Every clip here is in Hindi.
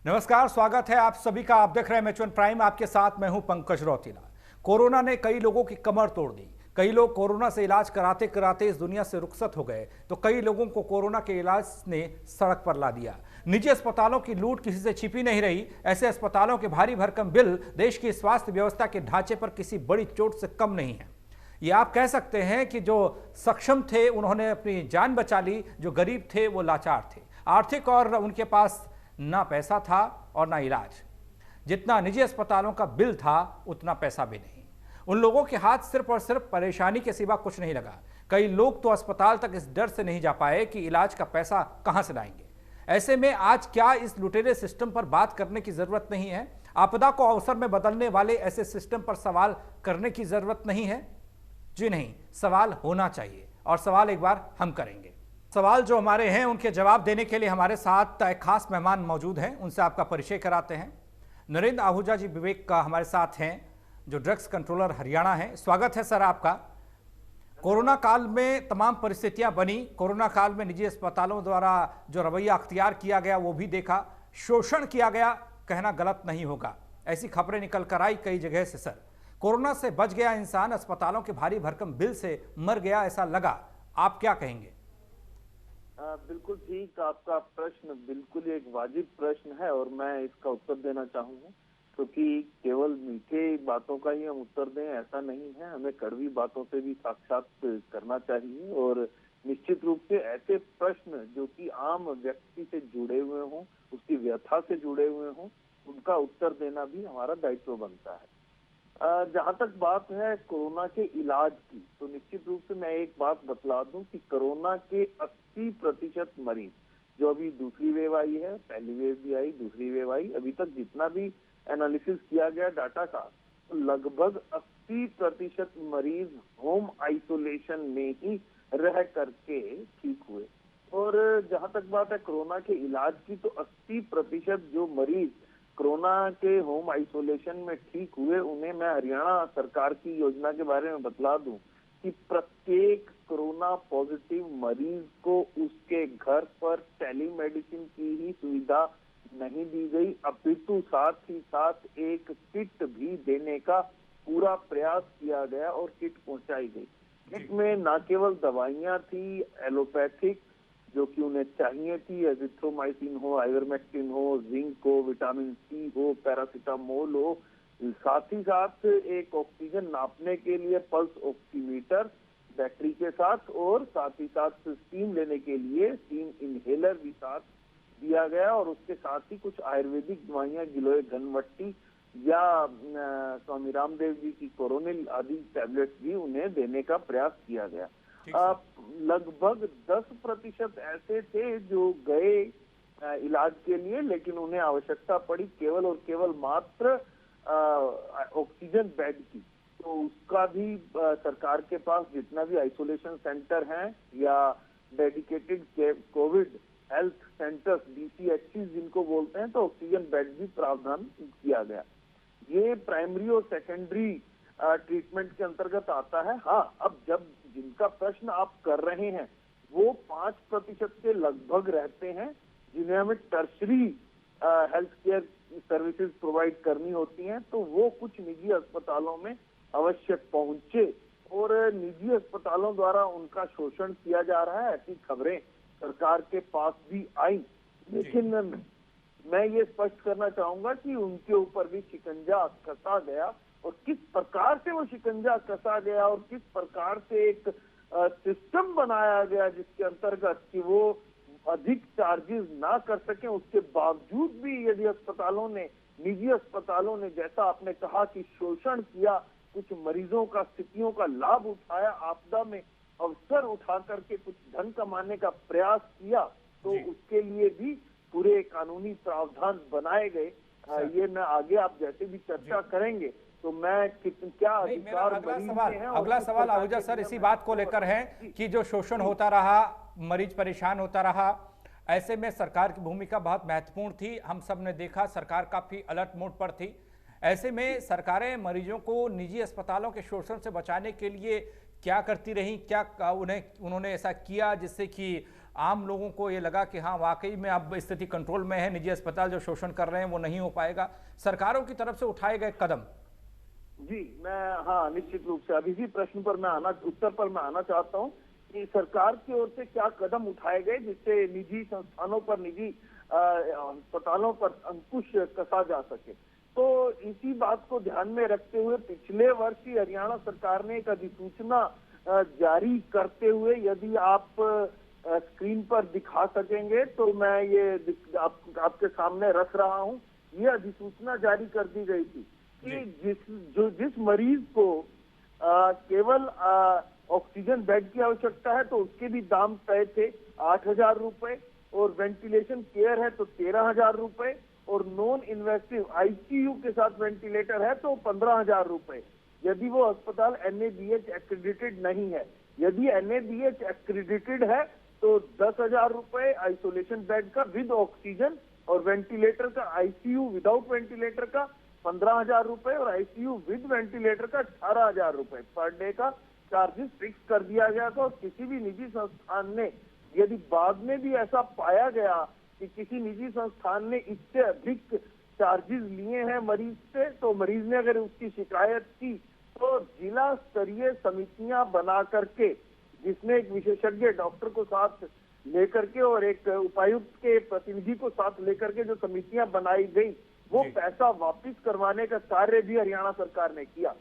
नमस्कार, स्वागत है आप सभी का। आप देख रहे हैं H1 प्राइम, आपके साथ मैं हूं पंकज रौतेला। कोरोना ने कई लोगों की कमर तोड़ दी। कई लोग कोरोना से इलाज कराते कराते इस दुनिया से रुखसत हो गए, तो कई लोगों को कोरोना के इलाज ने सड़क पर ला दिया। निजी अस्पतालों की लूट किसी से छिपी नहीं रही। ऐसे अस्पतालों के भारी भरकम बिल देश की स्वास्थ्य व्यवस्था के ढांचे पर किसी बड़ी चोट से कम नहीं है। ये आप कह सकते हैं कि जो सक्षम थे उन्होंने अपनी जान बचा ली, जो गरीब थे वो लाचार थे। आर्थिक और उनके पास ना पैसा था और ना इलाज। जितना निजी अस्पतालों का बिल था उतना पैसा भी नहीं। उन लोगों के हाथ सिर्फ और सिर्फ परेशानी के सिवा कुछ नहीं लगा। कई लोग तो अस्पताल तक इस डर से नहीं जा पाए कि इलाज का पैसा कहां से लाएंगे। ऐसे में आज क्या इस लुटेरे सिस्टम पर बात करने की जरूरत नहीं है? आपदा को अवसर में बदलने वाले ऐसे सिस्टम पर सवाल करने की जरूरत नहीं है? जी नहीं, सवाल होना चाहिए और सवाल एक बार हम करेंगे। सवाल जो हमारे हैं उनके जवाब देने के लिए हमारे साथ एक खास मेहमान मौजूद हैं, उनसे आपका परिचय कराते हैं। नरेंद्र आहूजा जी विवेक का हमारे साथ हैं, जो ड्रग्स कंट्रोलर हरियाणा हैं। स्वागत है सर आपका। कोरोना काल में तमाम परिस्थितियां बनी, कोरोना काल में निजी अस्पतालों द्वारा जो रवैया अख्तियार किया गया वो भी देखा, शोषण किया गया, कहना गलत नहीं होगा। ऐसी खबरें निकल कर आई कई जगह से। सर, कोरोना से बच गया इंसान, अस्पतालों के भारी भरकम बिल से मर गया ऐसा लगा, आप क्या कहेंगे? बिल्कुल ठीक, आपका प्रश्न बिल्कुल एक वाजिब प्रश्न है और मैं इसका उत्तर देना चाहूंगा, क्योंकि केवल मीठे बातों का ही हम उत्तर दें ऐसा नहीं है। हमें कड़वी बातों से भी साक्षात करना चाहिए और निश्चित रूप से ऐसे प्रश्न जो कि आम व्यक्ति से जुड़े हुए हों, उसकी व्यथा से जुड़े हुए हों, उनका उत्तर देना भी हमारा दायित्व बनता है। जहां तक बात है कोरोना के इलाज की, तो निश्चित रूप से मैं एक बात बतला दूं कि कोरोना के 80% मरीज जो अभी दूसरी वेव आई है, पहली वेव भी आई, दूसरी वेव आई, अभी तक जितना भी एनालिसिस किया गया डाटा का, तो लगभग 80% मरीज होम आइसोलेशन में ही रह करके ठीक हुए। और जहां तक बात है कोरोना के इलाज की, तो 80% जो मरीज कोरोना के होम आइसोलेशन में ठीक हुए, उन्हें मैं हरियाणा सरकार की योजना के बारे में बतला दूं कि प्रत्येक कोरोना पॉजिटिव मरीज को उसके घर पर टेलीमेडिसिन की ही सुविधा नहीं दी गई, अपितु साथ ही साथ एक किट भी देने का पूरा प्रयास किया गया और किट पहुंचाई गई। किट में न केवल दवाइयां थी एलोपैथिक जो कि उन्हें चाहिए थी, एजिथ्रोमाइसिन हो, आइवरमेक्टिन हो, जिंक हो, विटामिन सी हो, पैरासीटामोल हो, साथ ही साथ एक ऑक्सीजन नापने के लिए पल्स ऑक्सीमीटर बैटरी के साथ, और साथ ही साथ स्टीम लेने के लिए स्टीम इनहेलर भी साथ दिया गया। और उसके साथ ही कुछ आयुर्वेदिक दवाइयां, गिलोय घनवट्टी या स्वामी रामदेव जी की कोरोनिल आदि टैबलेट्स भी उन्हें देने का प्रयास किया गया। लगभग 10% ऐसे थे जो गए इलाज के लिए, लेकिन उन्हें आवश्यकता पड़ी केवल और केवल मात्र ऑक्सीजन बेड की। तो उसका भी सरकार के पास जितना भी आइसोलेशन सेंटर हैं या dedicated Covid health centres, DCHC जिनको बोलते हैं, तो ऑक्सीजन बेड भी प्रावधान किया गया। ये प्राइमरी और सेकेंडरी ट्रीटमेंट के अंतर्गत आता है। हाँ, अब जब जिनका प्रश्न आप कर रहे हैं वो 5% के लगभग रहते हैं जिन्हें हमें tertiary health care services provide करनी होती हैं, तो वो कुछ निजी अस्पतालों में अवश्य पहुंचे और निजी अस्पतालों द्वारा उनका शोषण किया जा रहा है, ऐसी खबरें सरकार के पास भी आई। लेकिन मैं ये स्पष्ट करना चाहूंगा कि उनके ऊपर भी शिकंजा कसा गया, और किस प्रकार से वो शिकंजा कसा गया और किस प्रकार से एक सिस्टम बनाया गया जिसके अंतर्गत कि वो अधिक चार्जेस ना कर सकें, उसके बावजूद भी यदि अस्पतालों ने, निजी अस्पतालों ने, जैसा आपने कहा कि शोषण किया, कुछ मरीजों का, स्थितियों का लाभ उठाया, आपदा में अवसर उठा करके कुछ धन कमाने का प्रयास किया, तो उसके लिए भी पूरे कानूनी प्रावधान बनाए गए। ये मैं आगे आप जैसे भी चर्चा करेंगे तो मैं क्या अधिकार अगला सवाल आहूजा सर इसी बात को लेकर है कि जो शोषण होता रहा, मरीज परेशान होता रहा, ऐसे में सरकार की भूमिका बहुत महत्वपूर्ण थी। हम सब ने देखा सरकार काफी अलर्ट मोड पर थी। ऐसे में सरकारें मरीजों को निजी अस्पतालों के शोषण से बचाने के लिए क्या करती रही? क्या उन्होंने ऐसा किया जिससे कि आम लोगों को ये लगा कि हाँ वाकई में अब स्थिति कंट्रोल में है, निजी अस्पताल जो शोषण कर रहे हैं वो नहीं हो पाएगा। सरकारों की तरफ से उठाए गए कदम। जी, हाँ, निश्चित रूप से अब इसी प्रश्न पर उत्तर पर मैं आना चाहता हूँ कि सरकार की ओर से क्या कदम उठाए गए जिससे निजी संस्थानों पर, निजी अस्पतालों पर अंकुश कसा जा सके। तो इसी बात को ध्यान में रखते हुए पिछले वर्ष ही हरियाणा सरकार ने एक अधिसूचना जारी करते हुए, यदि आप स्क्रीन पर दिखा सकेंगे तो मैं ये आपके सामने रख रहा हूँ। ये अधिसूचना जारी कर दी गई थी कि जिस मरीज को केवल ऑक्सीजन बेड की आवश्यकता है तो उसके भी दाम तय थे 8,000 रुपए, और वेंटिलेशन केयर है तो 13,000 रुपए, और नॉन इन्वेसिव आईसीयू के साथ वेंटिलेटर है तो 15,000 रुपए, यदि वो अस्पताल NABH एक्रेडिटेड नहीं है। यदि NABH एक्रेडिटेड है तो 10,000 रुपए आइसोलेशन बेड का विद ऑक्सीजन, और वेंटिलेटर का, आईसीयू विदाउट वेंटिलेटर का 15,000 रुपए, और आईसीयू विद वेंटिलेटर का 18,000 रुपए पर डे का चार्जेस फिक्स कर दिया गया था। और किसी भी निजी संस्थान ने, यदि बाद में भी ऐसा पाया गया कि किसी निजी संस्थान ने इससे अधिक चार्जेस लिए हैं मरीज से, तो मरीज ने अगर उसकी शिकायत की तो जिला स्तरीय समितियां बना करके, जिसमें एक विशेषज्ञ डॉक्टर को साथ लेकर के और एक उपायुक्त के प्रतिनिधि को साथ लेकर के जो समितियां बनाई गई, वो पैसा वापस करवाने का कार्य भी हरियाणा सरकार ने किया।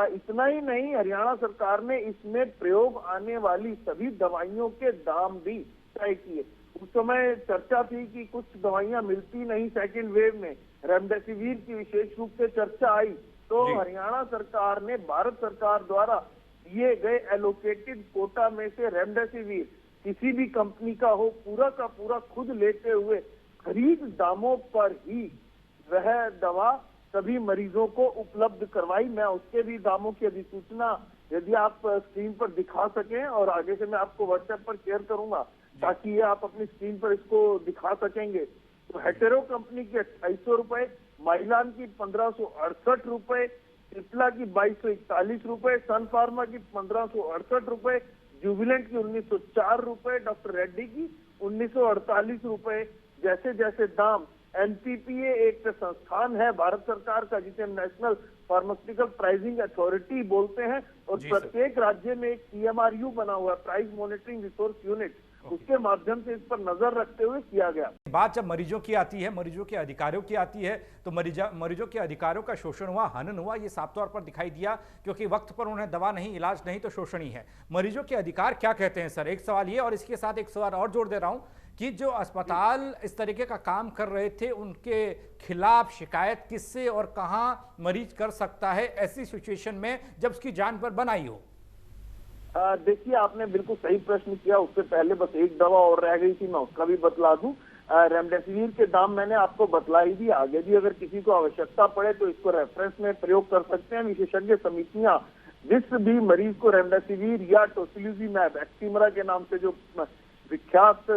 इतना ही नहीं, हरियाणा सरकार ने इसमें प्रयोग आने वाली सभी दवाइयों के दाम भी तय किए। उस समय चर्चा थी कि कुछ दवाइयां मिलती नहीं सेकेंड वेव में, रेमडेसिविर की विशेष रूप से चर्चा आई, तो हरियाणा सरकार ने भारत सरकार द्वारा दिए गए एलोकेटेड कोटा में से रेमडेसिविर किसी भी कंपनी का हो, पूरा का पूरा खुद लेते हुए खरीद दामों पर ही वह दवा सभी मरीजों को उपलब्ध करवाई। मैं उसके भी दामों की अधिसूचना, यदि आप स्क्रीन पर दिखा सकें, और आगे से मैं आपको व्हाट्सएप पर शेयर करूंगा ताकि ये आप अपनी स्क्रीन पर इसको दिखा सकेंगे। तो हेटेरो कंपनी की 2,800 रुपए, माइलान की 1,568 रुपए, ट्रिप्ला की 2,241 रुपए, सन फार्मा की 1,568 रुपए, जुबिलेंट की 1,904 रुपए, डॉक्टर रेड्डी की 1,948 रुपए। जैसे जैसे दाम, NPPA एक संस्थान है भारत सरकार का जिसे नेशनल फार्मास्यूटिकल प्राइसिंग अथॉरिटी बोलते हैं, और प्रत्येक राज्य में एक PMRU बना हुआ है, प्राइस मॉनिटरिंग रिसोर्स यूनिट, उसके माध्यम से इस पर नजर रखते हुए किया गया। बात जब मरीजों की आती है, मरीजों के अधिकारों की आती है, तो मरीजों के अधिकारों का शोषण हुआ, हनन हुआ, ये साफ तौर पर दिखाई दिया, क्योंकि वक्त पर उन्हें दवा नहीं, इलाज नहीं, तो शोषण ही है। मरीजों के अधिकार क्या कहते हैं सर? एक सवाल ये, और इसके साथ एक सवाल और जोड़ दे रहा हूं कि जो अस्पताल इस तरीके का काम कर रहे थे, उनके खिलाफ शिकायत किससे और कहां मरीज कर सकता है ऐसी सिचुएशन में जब उसकी जान पर बनाई हो? देखिए, आपने बिल्कुल सही प्रश्न किया। उससे पहले बस एक दवा और रह गई थी, मैं उसका भी बतला दूं। रेमडेसिविर के दाम मैंने आपको बतला ही दी। आगे भी अगर किसी को आवश्यकता पड़े तो इसको रेफरेंस में प्रयोग कर सकते हैं। विशेषज्ञ समितियां जिस भी मरीज को रेमडेसिविर या टोसिलिजुमैब, एक्टिमरा के नाम से जो विख्यात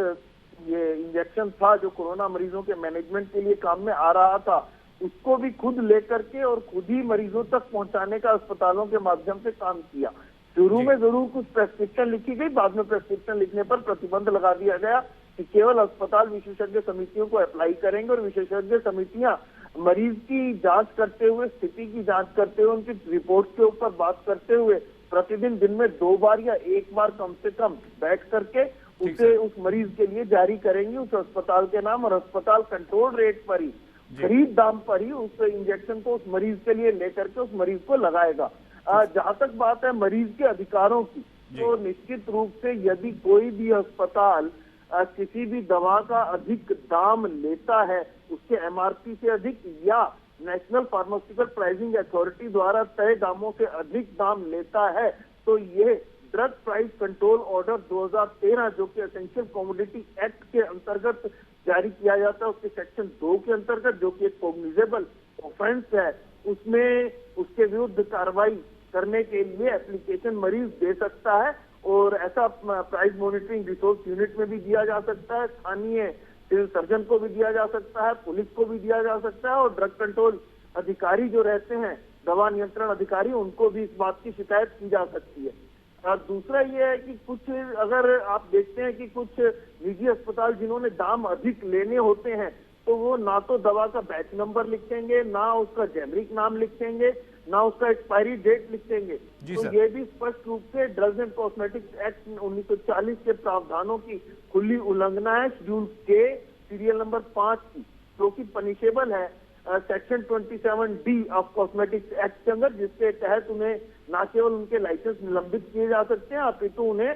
ये इंजेक्शन था जो कोरोना मरीजों के मैनेजमेंट के लिए काम में आ रहा था, उसको भी खुद लेकर के और खुद ही मरीजों तक पहुंचाने का अस्पतालों के माध्यम से काम किया। शुरू में जरूर कुछ प्रेस्क्रिप्शन लिखी गई, बाद में प्रेस्क्रिप्शन लिखने पर प्रतिबंध लगा दिया गया कि केवल अस्पताल विशेषज्ञ समितियों को अप्लाई करेंगे, और विशेषज्ञ समितियां मरीज की जांच करते हुए, स्थिति की जांच करते हुए, उनकी रिपोर्ट के ऊपर बात करते हुए प्रतिदिन दिन में 2 बार या 1 बार कम से कम बैठ करके उसे उस मरीज के लिए जारी करेंगे, उस अस्पताल के नाम, और अस्पताल कंट्रोल रेट पर ही, खरीद दाम पर ही उस इंजेक्शन को उस मरीज के लिए लेकर के उस मरीज को लगाएगा। जहां तक बात है मरीज के अधिकारों की, तो निश्चित रूप से यदि कोई भी अस्पताल किसी भी दवा का अधिक दाम लेता है, उसके MRP से अधिक, या नेशनल फार्मास्यूटिकल प्राइसिंग अथॉरिटी द्वारा तय दामों से अधिक दाम लेता है, तो ये ड्रग प्राइस कंट्रोल ऑर्डर 2013 जो कि एसेंशियल कमोडिटी एक्ट के अंतर्गत जारी किया जाता है, उसके सेक्शन 2 के अंतर्गत, जो कि एक कॉग्निजेबल ऑफेंस है, उसमें उसके विरुद्ध कार्रवाई करने के लिए एप्लीकेशन मरीज दे सकता है। और ऐसा प्राइस मॉनिटरिंग रिसोर्स यूनिट में भी दिया जा सकता है, स्थानीय सिविल सर्जन को भी दिया जा सकता है, पुलिस को भी दिया जा सकता है, और ड्रग कंट्रोल अधिकारी जो रहते हैं, दवा नियंत्रण अधिकारी, उनको भी इस बात की शिकायत की जा सकती है। दूसरा ये है कि कुछ अगर आप देखते हैं कि कुछ निजी अस्पताल जिन्होंने दाम अधिक लेने होते हैं तो वो ना तो दवा का बैच नंबर लिखेंगे, ना उसका जेनरिक नाम लिखेंगे, ना उसका एक्सपायरी डेट लिखेंगे। तो सर। ये भी स्पष्ट रूप से ड्रग्स एंड कॉस्मेटिक्स एक्ट 1940 के प्रावधानों की खुली उल्लंघना है, शेड्यूल के सीरियल नंबर 5 की, जो कि पनिशेबल है section 27D of cosmetics act के अंदर, जिसके तहत उन्हें न केवल उनके लाइसेंस निलंबित किए जा सकते हैं अपितु उन्हें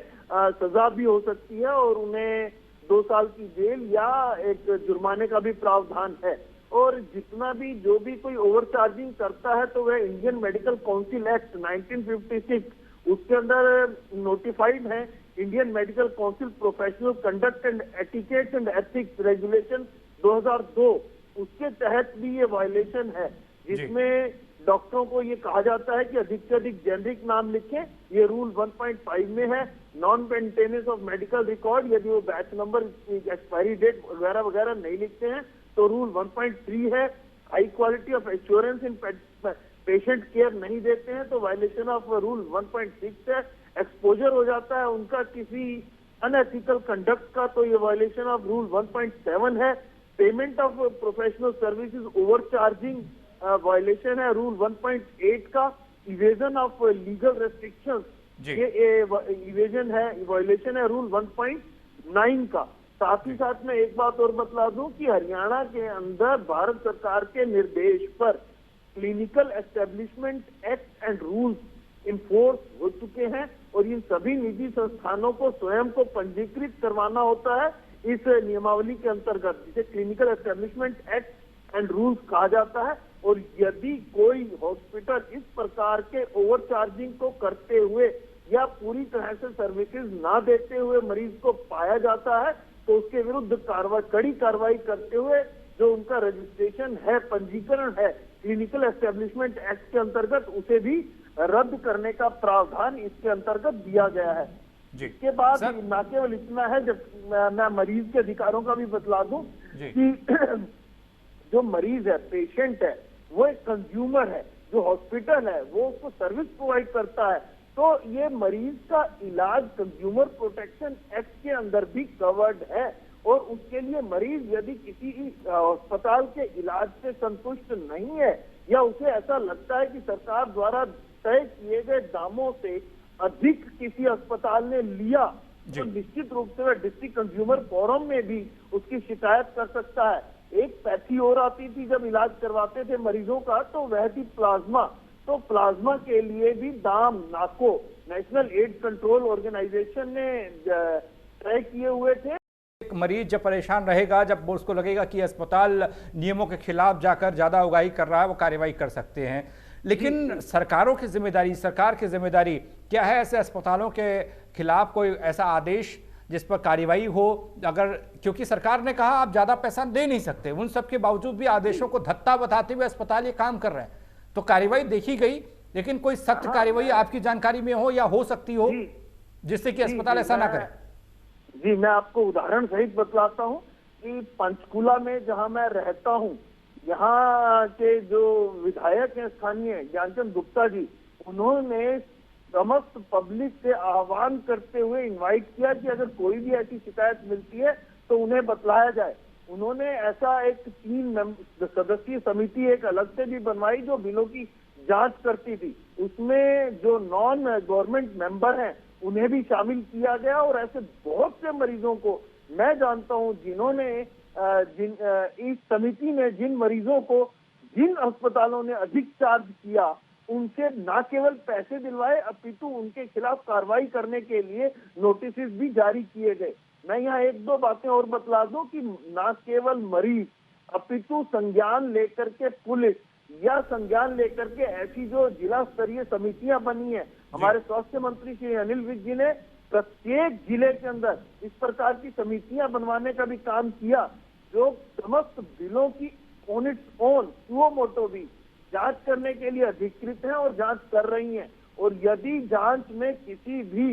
सजा भी हो सकती है और उन्हें 2 साल की जेल या एक जुर्माने का भी प्रावधान है। और जितना भी जो भी कोई ओवर चार्जिंग करता है तो वह इंडियन मेडिकल काउंसिल एक्ट 1956 उसके अंदर नोटिफाइड है। Indian medical council professional conduct and etiquettes and ethics regulation 2002 उसके तहत भी ये वायलेशन है, जिसमें डॉक्टरों को ये कहा जाता है कि अधिक से अधिक जेनरिक नाम लिखें। ये रूल 1.5 में है। Non maintenance of medical record, यदि वो बैच नंबर, एक्सपायरी डेट वगैरह वगैरह नहीं लिखते हैं तो रूल 1.3 है। High quality of assurance in patient care नहीं देते हैं तो वायलेशन ऑफ रूल 1.6 है। एक्सपोजर हो जाता है उनका किसी अनएथिकल कंडक्ट का तो ये वायलेशन ऑफ रूल 1.7 है। Payment of professional services over charging violation है रूल 1.8 का। इवेजन ऑफ लीगल रेस्ट्रिक्शंस, ये इवेजन है, वायलेशन है रूल 1.9 का। साथ ही साथ में एक बात और बतला दूं कि हरियाणा के अंदर भारत सरकार के निर्देश पर clinical establishment act and rules enforce हो चुके हैं और इन सभी निजी संस्थानों को स्वयं को पंजीकृत करवाना होता है इस नियमावली के अंतर्गत, जिसे clinical establishment act and rules कहा जाता है। और यदि कोई हॉस्पिटल इस प्रकार के ओवर चार्जिंग को करते हुए या पूरी तरह से सर्विसेज ना देते हुए मरीज को पाया जाता है तो उसके विरुद्ध कड़ी कार्रवाई करते हुए जो उनका रजिस्ट्रेशन है, पंजीकरण है क्लिनिकल एस्टेब्लिशमेंट एक्ट के अंतर्गत, उसे भी रद्द करने का प्रावधान इसके अंतर्गत दिया गया है। इसके बाद न केवल इतना है, जब मैं मरीज के अधिकारों का भी बतला दूं कि जो मरीज है, पेशेंट है, वो एक कंज्यूमर है, जो हॉस्पिटल है वो उसको सर्विस प्रोवाइड करता है, तो ये मरीज का इलाज कंज्यूमर प्रोटेक्शन एक्ट के अंदर भी कवर्ड है। और उसके लिए मरीज यदि किसी अस्पताल के इलाज से संतुष्ट नहीं है या उसे ऐसा लगता है कि सरकार द्वारा तय किए गए दामों से अधिक किसी अस्पताल ने लिया, तो निश्चित रूप से वह डिस्ट्रिक्ट कंज्यूमर फोरम में भी उसकी शिकायत कर सकता है। एक पैथी और आती थी जब इलाज करवाते थे मरीजों का, तो वह थी प्लाज्मा। तो प्लाज्मा के लिए भी दाम नाको नेशनल एड कंट्रोल ऑर्गेनाइजेशन ने तय किए हुए थे। एक मरीज जब परेशान रहेगा, जब उसको लगेगा कि अस्पताल नियमों के खिलाफ जाकर ज्यादा उगाही कर रहा है, वो कार्रवाई कर सकते हैं। लेकिन सरकारों की जिम्मेदारी, सरकार की जिम्मेदारी क्या है ऐसे अस्पतालों के खिलाफ कोई ऐसा आदेश जिस पर कार्रवाई हो? अगर, क्योंकि सरकार ने कहा आप ज्यादा पैसा दे नहीं सकते, उन सब के बावजूद भी आदेशों को धत्ता बताते हुए अस्पताल ये काम कर रहे हैं, तो कार्रवाई देखी गई, लेकिन कोई सख्त कार्रवाई आपकी जानकारी में हो या हो सकती हो जिससे कि अस्पताल ऐसा ना करे? जी, मैं आपको उदाहरण सहित बतलाता हूँ कि पंचकुला में जहां मैं रहता हूँ, यहाँ के जो विधायक हैं स्थानीय ज्ञानचंद गुप्ता जी, उन्होंने समस्त पब्लिक से आह्वान करते हुए इनवाइट किया कि अगर कोई भी ऐसी शिकायत मिलती है तो उन्हें बतलाया जाए। उन्होंने ऐसा एक 3 सदस्यीय समिति एक अलग से भी बनवाई जो बिलों की जांच करती थी। उसमें जो नॉन गवर्नमेंट मेंबर हैं उन्हें भी शामिल किया गया और ऐसे बहुत से मरीजों को मैं जानता हूं जिन्होंने इस समिति ने जिन मरीजों को जिन अस्पतालों ने अधिक चार्ज किया उनसे न केवल पैसे दिलवाए अपितु उनके खिलाफ कार्रवाई करने के लिए नोटिस भी जारी किए गए। मैं यहाँ 1-2 बातें और बतला दूं कि न केवल मरीज अपितु संज्ञान लेकर के पुलिस या संज्ञान लेकर के ऐसी जो जिला स्तरीय समितियां बनी है, हमारे स्वास्थ्य मंत्री श्री अनिल विज जी ने प्रत्येक जिले के अंदर इस प्रकार की समितियां बनवाने का भी काम किया जो समस्त बिलों की on its own suo motu भी जांच करने के लिए अधिकृत हैं और जांच कर रही हैं। और यदि जांच में किसी भी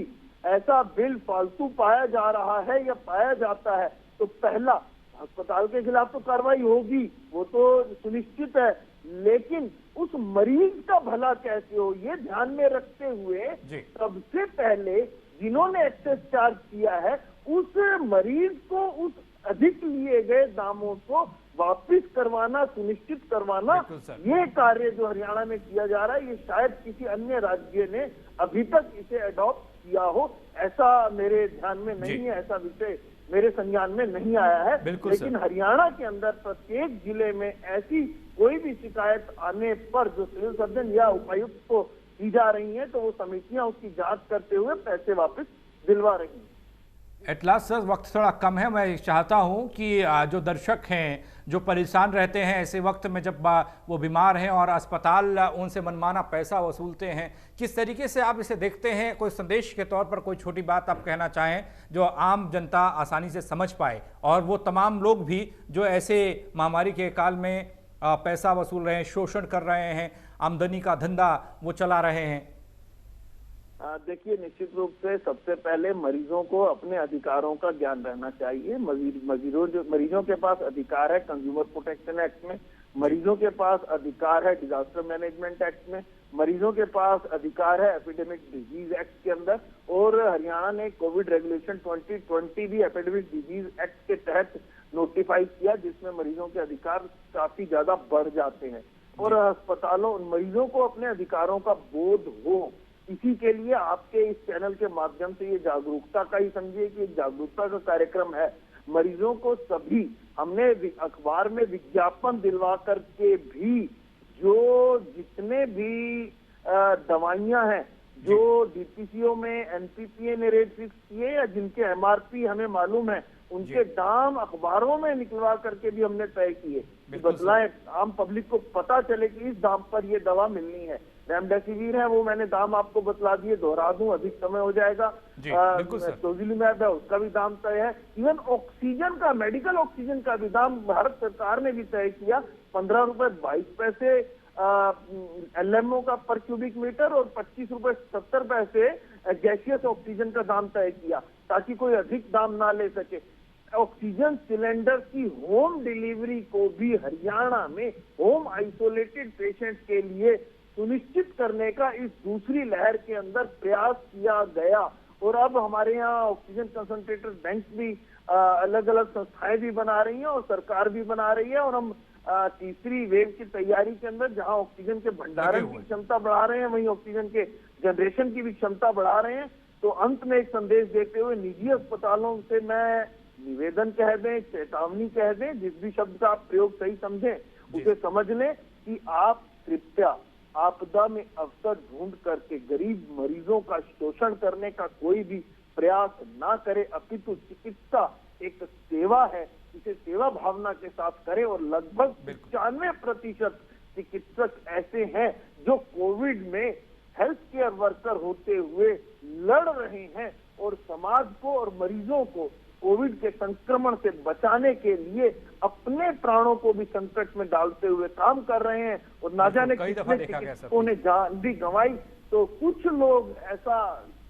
ऐसा बिल फालतू पाया जा रहा है या पाया जाता है तो पहला अस्पताल के खिलाफ तो कार्रवाई होगी, वो तो सुनिश्चित है, लेकिन उस मरीज का भला कैसे हो ये ध्यान में रखते हुए सबसे पहले जिन्होंने एक्सेस चार्ज किया है उस मरीज को उस अधिक लिए गए दामों को वापस करवाना, सुनिश्चित करवाना, ये कार्य जो हरियाणा में किया जा रहा है, ये शायद किसी अन्य राज्य ने अभी तक इसे अडॉप्ट किया हो, ऐसा मेरे ध्यान में नहीं है, ऐसा विषय मेरे संज्ञान में नहीं आया है। लेकिन हरियाणा के अंदर प्रत्येक जिले में ऐसी कोई भी शिकायत आने पर जो सिविल सर्जन या उपायुक्त को दी जा रही है, तो वो समितियां उसकी जांच करते हुए पैसे वापस दिलवा रही हैं। एट लास्ट सर, वक्त थोड़ा कम है, मैं चाहता हूं कि जो दर्शक हैं जो परेशान रहते हैं ऐसे वक्त में जब वो बीमार हैं और अस्पताल उनसे मनमाना पैसा वसूलते हैं, किस तरीके से आप इसे देखते हैं? कोई संदेश के तौर पर कोई छोटी बात आप कहना चाहें जो आम जनता आसानी से समझ पाए और वो तमाम लोग भी जो ऐसे महामारी के काल में पैसा वसूल रहे हैं, शोषण कर रहे हैं, आमदनी का धंधा वो चला रहे हैं? देखिए, निश्चित रूप से सबसे पहले मरीजों को अपने अधिकारों का ज्ञान रहना चाहिए। मरीजों के पास अधिकार है कंज्यूमर प्रोटेक्शन एक्ट में, मरीजों के पास अधिकार है डिजास्टर मैनेजमेंट एक्ट में, मरीजों के पास अधिकार है एपिडेमिक डिजीज एक्ट के अंदर, और हरियाणा ने कोविड रेगुलेशन 2020 भी एपिडेमिक डिजीज एक्ट के तहत नोटिफाई किया, जिसमें मरीजों के अधिकार काफी ज्यादा बढ़ जाते हैं। और अस्पतालों मरीजों को अपने अधिकारों का बोध हो, इसी के लिए आपके इस चैनल के माध्यम से ये जागरूकता का ही समझिए कि एक जागरूकता का कार्यक्रम है। मरीजों को सभी हमने अखबार में विज्ञापन दिलवा करके भी जो जितने भी दवाइयां हैं जो डीपीसीओ में एनपीपीए ने रेट फिक्स किए या जिनके एमआरपी हमें मालूम है, उनके दाम अखबारों में निकलवा करके भी हमने तय किए, बदलाएं, आम पब्लिक को पता चले कि इस दाम पर ये दवा मिलनी है। रेमडेसिविर है, वो मैंने दाम आपको बतला दिए, दोहरा दूं, अधिक समय हो जाएगा। टोजिलिमैब है, उसका भी दाम तय है। इवन ऑक्सीजन का, मेडिकल ऑक्सीजन का भी दाम भारत सरकार ने भी तय किया, 15 रुपए 22 पैसे एलएमओ का पर क्यूबिक मीटर और 25 रुपए 70 पैसे गैसियस ऑक्सीजन का दाम तय किया, ताकि कोई अधिक दाम ना ले सके। ऑक्सीजन सिलेंडर की होम डिलीवरी को भी हरियाणा में होम आइसोलेटेड पेशेंट के लिए सुनिश्चित करने का इस दूसरी लहर के अंदर प्रयास किया गया। और अब हमारे यहाँ ऑक्सीजन कंसंट्रेटर बैंक भी अलग अलग संस्थाएं भी बना रही हैं और सरकार भी बना रही है, और हम तीसरी वेव की तैयारी के अंदर जहां ऑक्सीजन के भंडारण की क्षमता बढ़ा रहे हैं, वहीं ऑक्सीजन के जनरेशन की भी क्षमता बढ़ा रहे हैं। तो अंत में एक संदेश देते हुए निजी अस्पतालों से मैं निवेदन कह दें, चेतावनी कह दें, जिस भी शब्द का आप प्रयोग सही समझें उसे समझ लें कि आप कृपया आपदा में अवसर ढूंढ करके गरीब मरीजों का शोषण करने का कोई भी प्रयास ना करें, अपितु चिकित्सा एक सेवा है, इसे सेवा भावना के साथ करें। और लगभग 95% चिकित्सक ऐसे हैं जो कोविड में हेल्थ केयर वर्कर होते हुए लड़ रहे हैं और समाज को और मरीजों को कोविड के संक्रमण से बचाने के लिए अपने प्राणों को भी संकट में डालते हुए काम कर रहे हैं। और ना जाने कितने चिकित्सकों ने जान भी गंवाई। तो कुछ लोग ऐसा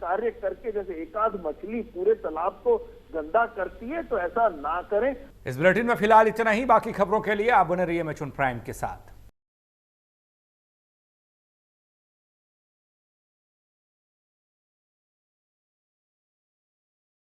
कार्य करके जैसे एकाध मछली पूरे तालाब को गंदा करती है, तो ऐसा ना करें। इस बुलेटिन में फिलहाल इतना ही। बाकी खबरों के लिए आप बने रहिए मैचुन प्राइम के साथ।